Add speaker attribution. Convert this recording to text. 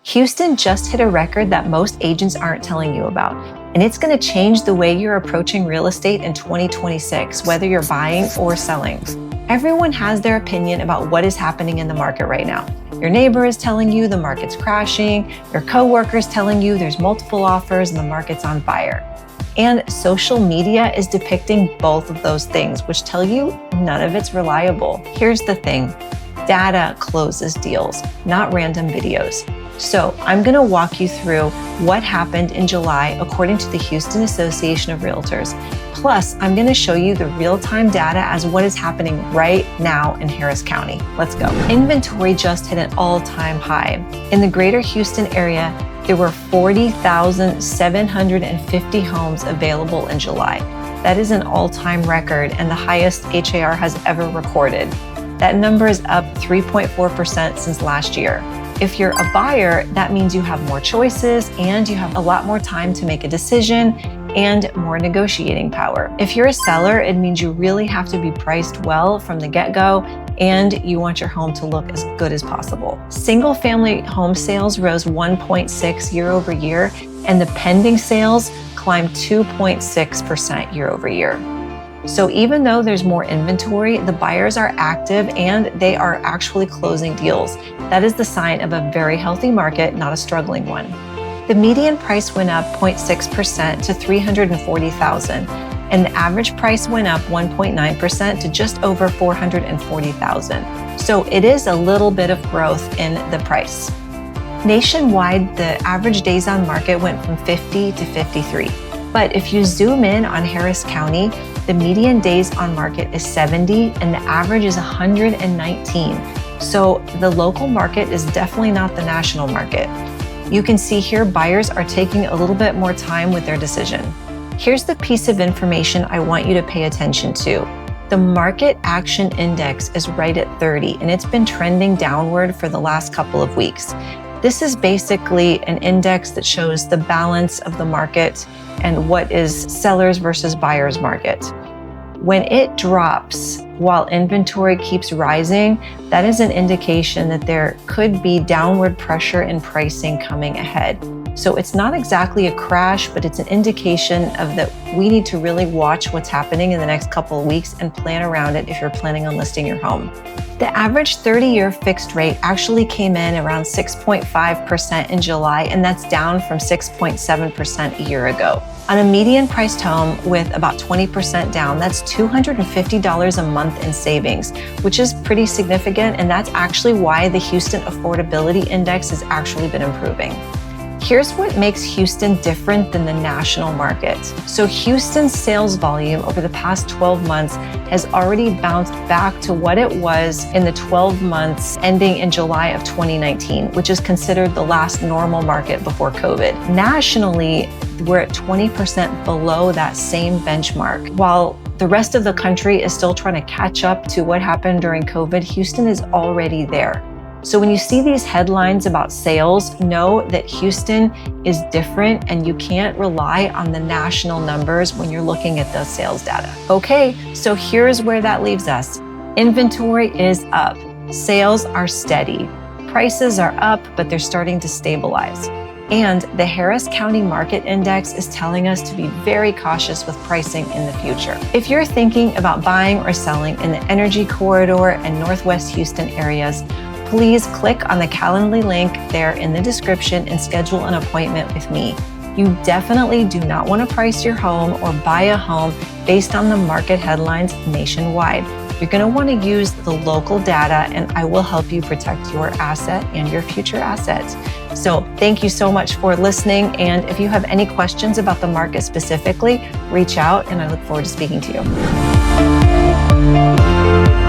Speaker 1: Houston just hit a record that most agents aren't telling you about, and it's going to change the way you're approaching real estate in 2026, whether you're buying or selling. Everyone has their opinion about what is happening in the market right now. Your neighbor is telling you the market's crashing, your coworker is telling you there's multiple offers and the market's on fire. And social media is depicting both of those things, which tell you none of it's reliable. Here's the thing, data closes deals, not random videos. So I'm going to walk you through what happened in July according to the Houston Association of Realtors. Plus, I'm going to show you the real-time data as what is happening right now in Harris County. Let's go. Inventory just hit an all-time high. In the greater Houston area, there were 40,750 homes available in July. That is an all-time record and the highest HAR has ever recorded. That number is up 3.4% since last year. If you're a buyer, that means you have more choices and you have a lot more time to make a decision and more negotiating power. If you're a seller, it means you really have to be priced well from the get-go and you want your home to look as good as possible. Single-family home sales rose 1.6 year over year, and the pending sales climbed 2.6% year over year. So even though there's more inventory, the buyers are active and they are actually closing deals. That is the sign of a very healthy market, not a struggling one. The median price went up 0.6% to $340,000, and the average price went up 1.9% to just over $440,000. So it is a little bit of growth in the price. Nationwide, the average days on market went from 50 to 53. But if you zoom in on Harris County, the median days on market is 70 and the average is 119. So the local market is definitely not the national market. You can see here buyers are taking a little bit more time with their decision. Here's the piece of information I want you to pay attention to. The market action index is right at 30 and it's been trending downward for the last couple of weeks. This is basically an index that shows the balance of the market and what is sellers versus buyers market. When it drops while inventory keeps rising, that is an indication that there could be downward pressure in pricing coming ahead. So it's not exactly a crash, but it's an indication of that we need to really watch what's happening in the next couple of weeks and plan around it if you're planning on listing your home. The average 30-year fixed rate actually came in around 6.5% in July, and that's down from 6.7% a year ago. On a median priced home with about 20% down, that's $250 a month in savings, which is pretty significant, and that's actually why the Houston Affordability Index has actually been improving. Here's what makes Houston different than the national market. So Houston's sales volume over the past 12 months has already bounced back to what it was in the 12 months ending in July of 2019, which is considered the last normal market before COVID. Nationally, we're at 20% below that same benchmark. While the rest of the country is still trying to catch up to what happened during COVID, Houston is already there. So when you see these headlines about sales, know that Houston is different and you can't rely on the national numbers when you're looking at the sales data. Okay, so here's where that leaves us. Inventory is up, sales are steady, prices are up, but they're starting to stabilize. And the Harris County Market Index is telling us to be very cautious with pricing in the future. If you're thinking about buying or selling in the Energy Corridor and Northwest Houston areas, please click on the Calendly link there in the description and schedule an appointment with me. You definitely do not want to price your home or buy a home based on the market headlines nationwide. You're going to want to use the local data, and I will help you protect your asset and your future assets. So thank you so much for listening. And if you have any questions about the market specifically, reach out and I look forward to speaking to you.